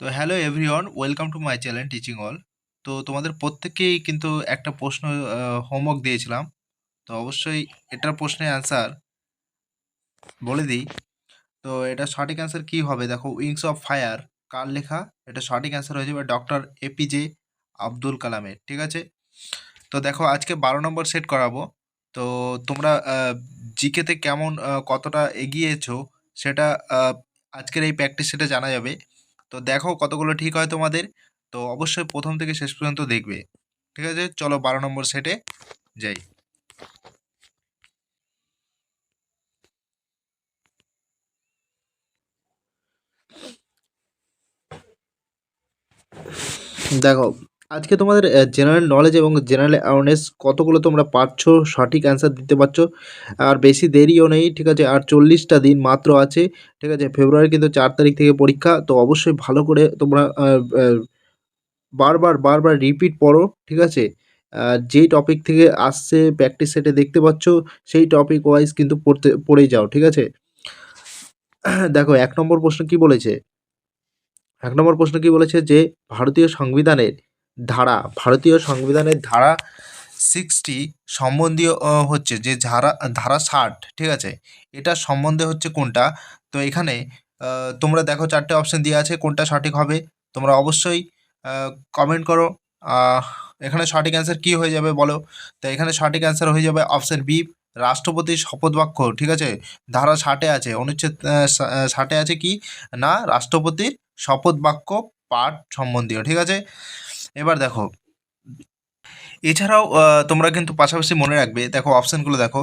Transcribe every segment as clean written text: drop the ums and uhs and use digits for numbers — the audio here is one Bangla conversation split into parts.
তো hello everyone, welcome to my channel teaching all. তো তোমাদের প্রত্যেককেই কিন্তু একটা প্রশ্ন হোমওয়ার্ক দিয়েছিলাম। তো অবশ্যই এটার প্রশ্নের অ্যান্সার বলে দিই। তো এটা সঠিক অ্যান্সার কি হবে? দেখো, উইংস অফ ফায়ার কার লেখা? এটা সঠিক অ্যান্সার হয়ে যাবে ডক্টর এপিজে আব্দুল কালামের। ঠিক আছে। তো দেখো, আজকে 12 নম্বর সেট করাবো। তো তোমরা জিকেতে কেমন কতটা এগিয়েছো সেটা আজকের এই প্র্যাকটিস সেটা জানা যাবে। তো দেখো কতগুলো ঠিক হয় তোমাদের। তো অবশ্যই প্রথম থেকে শেষ পর্যন্ত দেখবে। ঠিক আছে, চলো 12 নম্বর সেটে যাই। দেখো, আজকে তোমাদের জেনারেল নলেজ এবং জেনারেল অ্যাওয়ারনেস কতগুলো তোমরা পারছো, সঠিক অ্যান্সার দিতে পারছো। আর বেশি দেরিও নেই, ঠিক আছে। আর 40টা দিন মাত্র আছে, ঠিক আছে। ফেব্রুয়ারি কিন্তু 4 তারিখ থেকে পরীক্ষা। তো অবশ্যই ভালো করে তোমরা বারবার বারবার রিপিট পড়ো, ঠিক আছে। যেই টপিক থেকে আসছে প্র্যাকটিস সেটে দেখতে পাচ্ছ, সেই টপিক ওয়াইজ কিন্তু পড়েই যাও, ঠিক আছে। দেখো, 1 নম্বর প্রশ্ন কি বলেছে? 1 নম্বর প্রশ্ন কি বলেছে যে ভারতীয় সংবিধানের ধারা 60 সম্বন্ধীয় হচ্ছে যে ধারা 60, ঠিক আছে। এটা সম্বন্ধে হচ্ছে কোনটা? তো এখানে তোমরা দেখো 4টে অপশন দেওয়া আছে, কোনটা সঠিক হবে তোমরা অবশ্যই কমেন্ট করো। আহ, এখানে সঠিক অ্যান্সার কি হয়ে যাবে বলো? তো এখানে সঠিক অ্যান্সার হয়ে যাবে অপশন বি, রাষ্ট্রপতির শপথ বাক্য। ঠিক আছে, ধারা 60-এ আছে, অনুচ্ছেদ 60-এ আছে কি না, রাষ্ট্রপতির শপথ বাক্য পাঠ সম্বন্ধীয়। ঠিক আছে, এবার দেখো, এছাড়াও তোমরা কিন্তু পাশাপাশি মনে রাখবে, দেখো অপশানগুলো দেখো।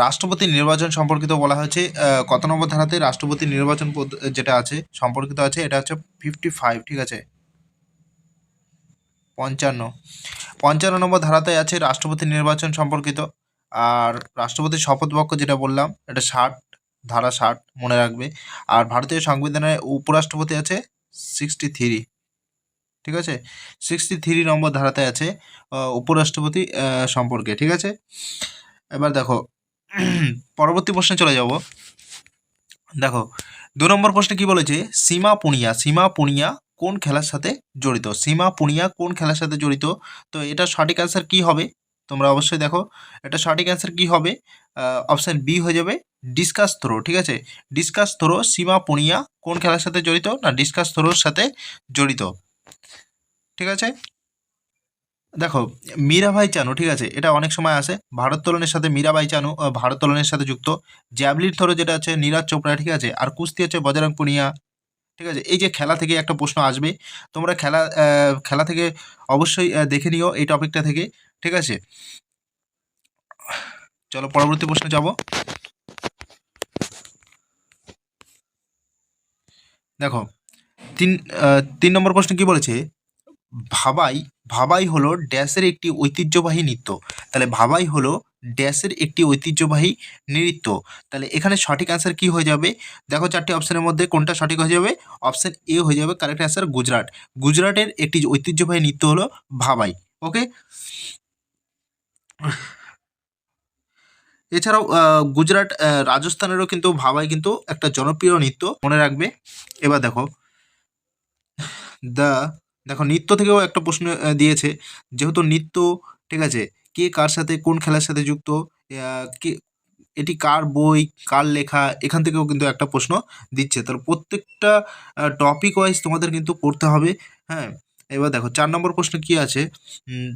রাষ্ট্রপতি নির্বাচন সম্পর্কিত বলা হয়েছে কত নম্বর ধারাতে রাষ্ট্রপতি নির্বাচন যেটা আছে সম্পর্কিত আছে, এটা হচ্ছে 55, ঠিক আছে। 55 55 নম্বর ধারাতে আছে রাষ্ট্রপতি নির্বাচন সম্পর্কিত। আর রাষ্ট্রপতির শপথ বাক্য যেটা বললাম, এটা 60, ধারা 60 মনে রাখবে। আর ভারতীয় সংবিধানে উপরাষ্ট্রপতি আছে 63, ঠিক আছে। 63 নম্বর ধারাতে আছে উপরাষ্ট্রপতি সম্পর্কে, ঠিক আছে। এবার দেখো, পরবর্তী প্রশ্নে চলে যাব। দেখো, 2 নম্বর প্রশ্নে কি বলেছে? সীমা পুনিয়া কোন খেলার সাথে জড়িত? সীমা পুনিয়া কোন খেলার সাথে জড়িত? তো এটা সঠিক অ্যান্সার কি হবে তোমরা অবশ্যই দেখো। এটা সঠিক অ্যান্সার কি হবে? অপশান বি হয়ে যাবে ডিসকাস থ্রো, ঠিক আছে। ডিসকাস থ্রো, সীমা পুনিয়া কোন খেলার সাথে জড়িত? না, ডিসকাস থ্রোর সাথে জড়িত, ঠিক আছে। দেখো, মীরাবাই চানু, ঠিক আছে, এটা অনেক সময় আসে ভারোত্তোলনের সাথে। মীরাবাই চানু ভারোত্তোলনের সাথে যুক্ত। জ্যাভলিন থ্রো যেটা আছে নীরাজ চোপড়া, ঠিক আছে। আর কুস্তি হচ্ছে বজরং পুনিয়া, ঠিক আছে। এই যে খেলা থেকে একটা প্রশ্ন আসবে, তোমরা খেলা থেকে অবশ্যই দেখে নিও এই টপিকটা থেকে, ঠিক আছে। চলো পরবর্তী প্রশ্নে যাব। দেখো, তিন 3 নম্বর প্রশ্ন কি বলেছে? ভাবাই ভাবাই হলো ড্যাশের একটি ঐতিহ্যবাহী নৃত্য। তাহলে ভাবাই হলো ড্যাশের একটি ঐতিহ্যবাহী নৃত্য। তাহলে এখানে সঠিক অ্যান্সার কি হয়ে যাবে? দেখো, 4টে অপশনের মধ্যে কোনটা সঠিক হয়ে যাবে? অপশন এ হয়ে যাবে কারেক্ট অ্যান্সার, গুজরাট। গুজরাটের একটি ঐতিহ্যবাহী নৃত্য হলো ভাবাই। ওকে। এছাড়াও গুজরাট, রাজস্থানেরও কিন্তু ভাবাই কিন্তু একটা জনপ্রিয় নৃত্য, মনে রাখবে। এবার দেখো, দা দেখো, নৃত্য থেকেও একটা প্রশ্ন দিয়েছে। যেহেতু নৃত্য, ঠিক আছে, কে কার সাথে কোন খেলার সাথে যুক্ত, কে, এটি কার বই, কার লেখা, এখান থেকেও কিন্তু একটা প্রশ্ন দিচ্ছে। তাহলে প্রত্যেকটা টপিক ওয়াইজ তোমাদের কিন্তু পড়তে হবে। হ্যাঁ, এবার দেখো 4 নম্বর প্রশ্ন কি আছে? উম,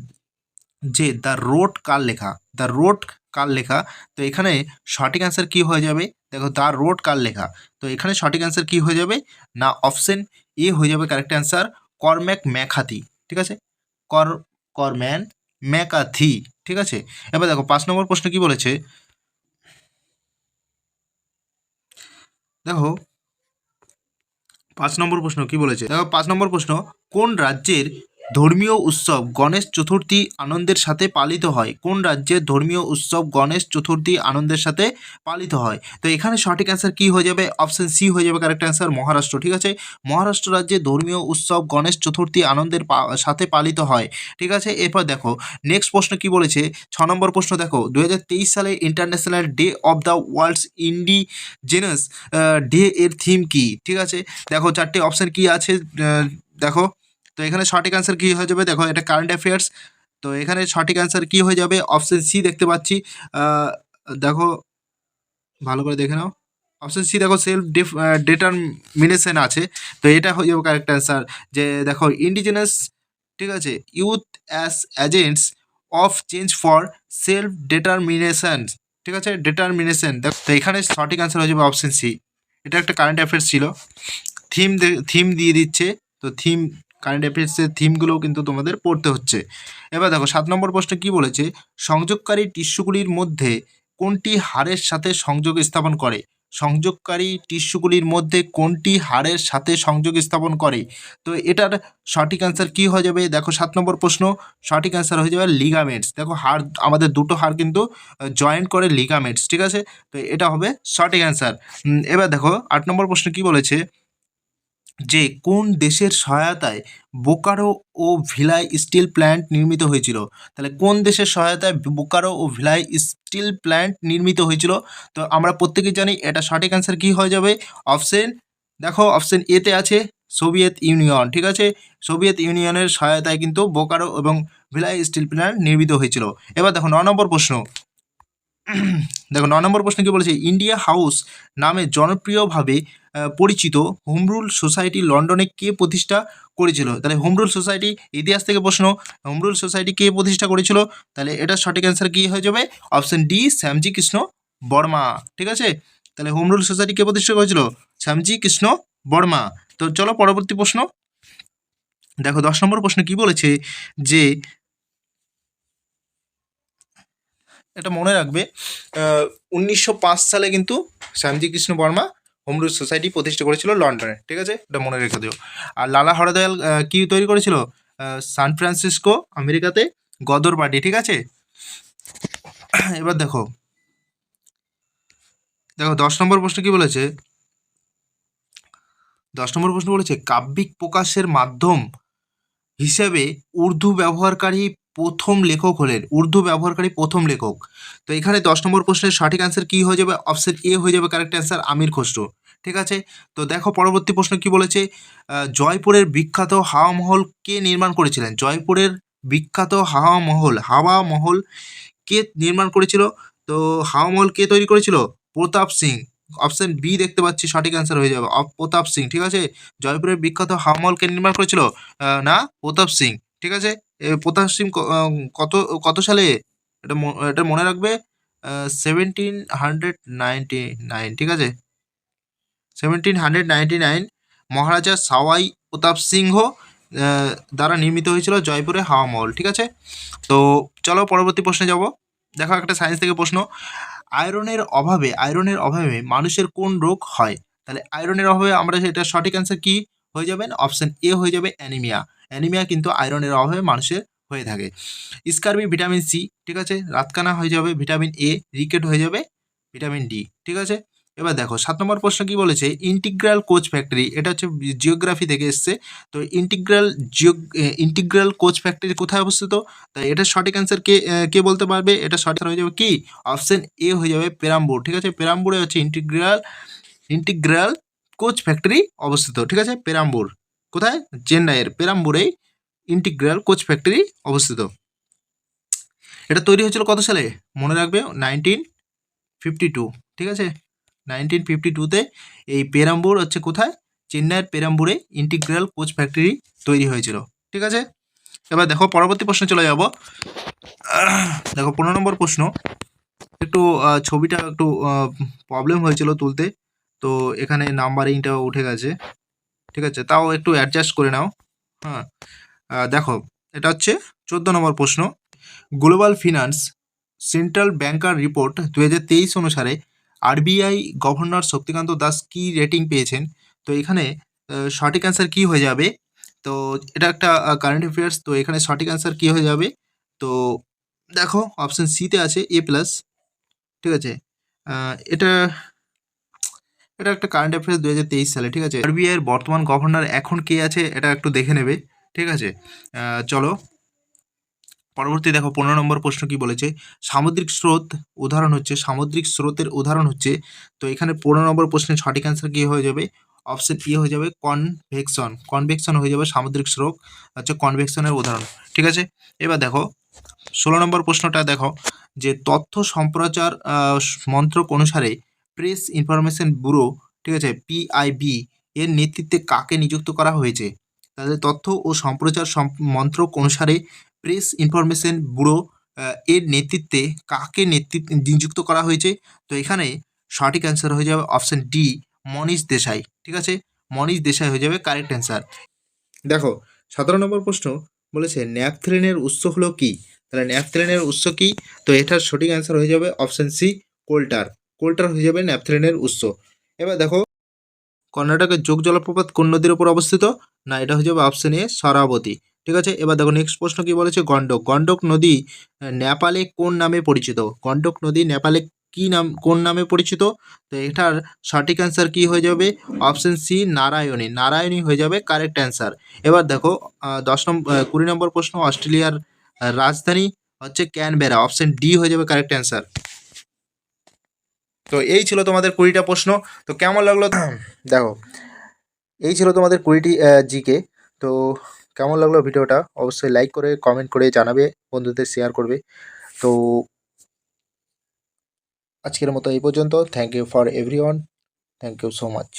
যে দ্য রোড কার লেখা? দ্য রোড কার লেখা? তো এখানে সঠিক অ্যান্সার কি হয়ে যাবে? দেখো, দ্য রোড কার লেখা? তো এখানে সঠিক অ্যান্সার কি হয়ে যাবে? না, অপশন এ হয়ে যাবে কারেক্ট অ্যান্সার, কর্ম্যাক ম্যাকাথি, ঠিক আছে। কর করম্যান ম্যাকাথি, ঠিক আছে। এবার দেখো 5 নম্বর প্রশ্ন কি বলেছে? দেখো, 5 নম্বর প্রশ্ন কি বলেছে? দেখো, 5 নম্বর প্রশ্ন, কোন রাজ্যের ধর্মীয় উৎসব গণেশ চতুর্থী আনন্দের সাথে পালিত হয়? কোন রাজ্যে ধর্মীয় উৎসব গণেশ চতুর্থী আনন্দের সাথে পালিত হয়? তো এখানে সঠিক অ্যান্সার কি হয়ে যাবে? অপশন সি হয়ে যাবে কারেক্ট অ্যান্সার, মহারাষ্ট্র। ঠিক আছে, মহারাষ্ট্র রাজ্যে ধর্মীয় উৎসব গণেশ চতুর্থী আনন্দের সাথে পালিত হয়। ঠিক আছে, এরপর দেখো নেক্সট প্রশ্ন কি বলেছে। 6 নম্বর প্রশ্ন দেখো, 2023 সালে international day of the world's indigenous day এর থিম কি? ঠিক আছে, দেখো চারটে অপশন কি আছে, দেখো। তো এখানে সঠিক অ্যান্সার কি হয়ে যাবে? দেখো এটা কারেন্ট অ্যাফেয়ার্স। তো এখানে সঠিক অ্যান্সার কি হয়ে যাবে? অপশন সি দেখতে পাচ্ছি। দেখো ভালো করে দেখে নাও। অপশন সি দেখো সেলফ ডিটারমিনেশন আছে। তো এটা হয়ে যাবে কারেক্ট অ্যান্সার। যে দেখো ইন্ডিজিনাস, ঠিক আছে, youth as agents of change for self determination. ঠিক আছে, ডিটারমিনেশন। তো এখানে সঠিক অ্যান্সার হয়ে যাবে অপশন সি। এটা একটা কারেন্ট অ্যাফেয়ার্স ছিল। থিম দিয়ে দিচ্ছে। তো কারেন্ট অ্যাফেয়ার্সের থিমগুলোও কিন্তু তোমাদের পড়তে হচ্ছে। এবার দেখো 7 নম্বর প্রশ্ন কি বলেছে, সংযোগকারী টিস্যুগুলির মধ্যে কোনটি হাড়ের সাথে সংযোগ স্থাপন করে? সংযোগকারী টিস্যুগুলির মধ্যে কোনটি হাড়ের সাথে সংযোগ স্থাপন করে? তো এটার সঠিক অ্যান্সার কি হয়ে যাবে? দেখো 7 নম্বর প্রশ্ন, সঠিক অ্যান্সার হয়ে যাবে লিগামেন্টস। দেখো হাড়, আমাদের দুটো হাড় কিন্তু জয়েন্ট করে লিগামেন্টস। ঠিক আছে, তো এটা হবে সঠিক অ্যান্সার। এবার দেখো 8 নম্বর প্রশ্ন কি বলেছে, যে কোন দেশের সহায়তায় বোকারো ও ভিলাই স্টিল প্ল্যান্ট নির্মিত হয়েছিল? তাহলে কোন দেশের সহায়তায় বোকারো ও ভিলাই স্টিল প্ল্যান্ট নির্মিত হয়েছিল? তো আমরা প্রত্যেকেই জানি এটা সঠিক অ্যান্সার কি হয়ে যাবে? অপশন, দেখো অপশন এতে আছে সোভিয়েত ইউনিয়ন। ঠিক আছে, সোভিয়েত ইউনিয়নের সহায়তায় কিন্তু বোকারো এবং ভিলাই স্টিল প্ল্যান্ট নির্মিত হয়েছিল। এবার দেখো 9 নম্বর প্রশ্ন। দেখো 9 নম্বর প্রশ্ন কি বলেছে, ইন্ডিয়া হাউস নামে জনপ্রিয়ভাবে পরিচিত হোম রুল সোসাইটি লন্ডনে কে প্রতিষ্ঠা করেছিল? তাহলে হোম রুল সোসাইটি, ইতিহাস থেকে প্রশ্ন, হোম রুল সোসাইটি কে প্রতিষ্ঠা করেছিল? তাহলে এটার সঠিক অ্যান্সার কি হয়ে যাবে? Option D, Shyamji Krishna Varma. ঠিক আছে, তাহলে হোম রুল সোসাইটি কে প্রতিষ্ঠা করেছিল? শ্যামজি কৃষ্ণ বর্মা। তো চলো পরবর্তী প্রশ্ন দেখো। 10 নম্বর প্রশ্ন কি বলেছে, যে এটা মনে রাখবে, 1905 সালে কিন্তু Shyamji Krishna Varma home rule society প্রতিষ্ঠা করেছিল লন্ডনে। ঠিক আছে, এটা মনে রেখে দিও। আর লালা হরদয়াল কি তৈরি করেছিল? সান ফ্রান্সিসকো আমেরিকাতে গদর পার্টি। ঠিক আছে, এবার দেখো 10 নম্বর প্রশ্ন কি বলেছে। 10 নম্বর প্রশ্ন বলেছে, কাব্যিক প্রকাশের মাধ্যম হিসেবে উর্দু ব্যবহারকারী প্রথম লেখক হলেন? উর্দু ব্যবহারকারী প্রথম লেখক। তো এখানে 10 নম্বর প্রশ্নের সঠিক অ্যান্সার কি হয়ে যাবে? অপশন এ হয়ে যাবে কারেক্ট অ্যান্সার, আমির খসরু। ঠিক আছে, তো দেখো পরবর্তী প্রশ্ন কি বলেছে, জয়পুরের বিখ্যাত হাওয়া মহল কে নির্মাণ করেছিলেন? জয়পুরের বিখ্যাত হাওয়া মহল কে নির্মাণ করেছিল? তো হাওয়া মহল কে তৈরি করেছিল? প্রতাপ সিং। অপশন বি দেখতে পাচ্ছি সঠিক অ্যান্সার হয়ে যাবে প্রতাপ সিং। ঠিক আছে, জয়পুরের বিখ্যাত হাওয়া মহল কে নির্মাণ করেছিল? না, প্রতাপ সিং। ঠিক আছে, প্রতাপ সিং কত কত সালে? এটা মনে রাখবে, 1799। ঠিক আছে, 1799 মহারাজা সাওয়াই প্রতাপ সিংহ দ্বারা নির্মিত হয়েছিল জয়পুরের হাওয়া মহল। ঠিক আছে, তো চলো পরবর্তী প্রশ্নে যাব। দেখো একটা সায়েন্স থেকে প্রশ্ন, আয়রনের অভাবে মানুষের কোন রোগ হয়? তাহলে আয়রনের অভাবে আমরা, সেটা সঠিক অ্যান্সার কি হয়ে যাবেন? অপশন এ হয়ে যাবে অ্যানিমিয়া। অ্যানিমিয়া কিন্তু আয়রনের অভাবে মানুষের হয়ে থাকে। Scurvy vitamin C. ঠিক আছে, রাতকানা হয়ে যাবে ভিটামিন এ, রিকেট হয়ে যাবে ভিটামিন ডি। ঠিক আছে, এবার দেখো 7 নম্বর প্রশ্ন কি বলেছে, ইন্টিগ্রাল কোচ ফ্যাক্টরি, এটা হচ্ছে জিওগ্রাফি থেকে এসছে। তো ইন্টিগ্রাল কোচ ফ্যাক্টরি কোথায় অবস্থিত? তাই এটার সঠিক অ্যান্সার কে বলতে পারবে? এটা সঠিক হয়ে যাবে কি? অপশন এ হয়ে যাবে পেরাম্বুর। ঠিক আছে, পেরাম্বুরে হচ্ছে ইন্টিগ্রাল কোচ ফ্যাক্টরি অবস্থিত। ঠিক আছে, পেরাম্বুর কোথায়? চেন্নাইয়ের পেরাম্বুরেই ইন্টিগ্রাল কোচ ফ্যাক্টরি অবস্থিত। এটা তৈরি হয়েছিল কত সালে? মনে রাখবে 1952। ঠিক আছে, 1952-তে এই পেরাম্বুর হচ্ছে কোথায়? চেন্নাইয়ের পেরাম্বুরে ইন্টিগ্রাল কোচ ফ্যাক্টরি তৈরি হয়েছিল। ঠিক আছে, এবার দেখো পরবর্তী প্রশ্নে চলে যাব। দেখো 15 নম্বর প্রশ্ন, একটু ছবিটা একটু প্রবলেম হয়েছিল তুলতে, তো এখানে নাম্বারিংটা উঠে গেছে। ঠিক আছে, তাও একটু অ্যাডজাস্ট করে নাও। হ্যাঁ, দেখো এটা হচ্ছে 14 নম্বর প্রশ্ন, গ্লোবাল ফিনান্স সেন্ট্রাল ব্যাংকার রিপোর্ট 2023 অনুসারে আরবিআই গভর্নর শক্তিকান্ত দাস কি রেটিং পেয়েছেন? তো এখানে সঠিক অ্যান্সার কি হয়ে যাবে? তো এটা একটা কারেন্ট অ্যাফেয়ার্স। তো এখানে সঠিক অ্যান্সার কী হয়ে যাবে? তো দেখো অপশন সিতে আছে এ প্লাস, ঠিক আছে। এটা এটা একটা কারেন্ট অ্যাফেয়ার্স 2023 সালে, ঠিক আছে। আরবিআই এর বর্তমান গভর্নর এখন কে আছে এটা একটু দেখে নেবে, ঠিক আছে। চলো পরবর্তী দেখো 15 নম্বর প্রশ্ন কি বলেছে, সামুদ্রিক স্রোত উদাহরণ হচ্ছে, সামুদ্রিক স্রোতের উদাহরণ হচ্ছে। তো এখানে 15 নম্বর প্রশ্নের সঠিক অ্যান্সার কি হয়ে যাবে? অপশন ই হয়ে যাবে কনভেকশন, কনভেকশন হয়ে যাবে সামুদ্রিক স্রোত হচ্ছে কনভেকশনের উদাহরণ, ঠিক আছে। এবার দেখো 16 নম্বর প্রশ্নটা দেখো, যে তথ্য সম্প্রচার মন্ত্রক অনুসারে প্রেস ইনফরমেশন ব্যুরো, ঠিক আছে, পিআইবি এর নেতৃত্বে কাকে নিযুক্ত করা হয়েছে? তাদের তথ্য ও সম্প্রচার মন্ত্রক অনুসারে প্রেস ইনফরমেশন ব্যুরো এর নেতৃত্বে কাকে নিযুক্ত করা হয়েছে? তো এখানে সঠিক অ্যান্সার হয়ে যাবে অপশন ডি, মনীষ দেশাই, ঠিক আছে। মনীষ দেশাই হয়ে যাবে কারেক্ট অ্যান্সার। দেখো 17 নম্বর প্রশ্ন বলেছে ন্যাপথলিনের উৎস হলো কি? তাহলে ন্যাপথলিনের উৎস কি? তো এটার সঠিক অ্যান্সার হয়ে যাবে অপশন সি, কোল্টার। কোল্টার হয়ে যাবে ন্যাপথলিনের উৎস। এবার দেখো কর্ণাটকের যোগ জলপ্রপাত কোন নদীর উপর অবস্থিত? না, এটা হয়ে যাবে অপশন এ, শরাবতী, ঠিক আছে। এবার দেখো নেক্সট প্রশ্ন কি বলেছে, গন্ডক। গন্ডক নদী নেপালে কোন নামে পরিচিত? গন্ডক নদী নেপালে কি নাম, কোন নামে পরিচিত? তো এটার সঠিক অ্যান্সার কি হয়ে যাবে? Option C, Narayani. নারায়ণী হয়ে যাবে কারেক্ট অ্যান্সার। এবার দেখো 20 নম্বর প্রশ্ন, অস্ট্রেলিয়ার রাজধানী হচ্ছে ক্যানবেরা। অপশন ডি হয়ে যাবে কারেক্ট অ্যান্সার। তো এই ছিল তোমাদের 20টা প্রশ্ন। তো কেমন লাগলো দেখো, এই ছিল তোমাদের 20টি জিকে। তো কেমন লাগলো ভিডিওটা অবশ্যই লাইক করে কমেন্ট করে জানাবে, বন্ধুদের শেয়ার করবে। তো আজকের মতো এই পর্যন্ত। Thank you for everyone, thank you so much.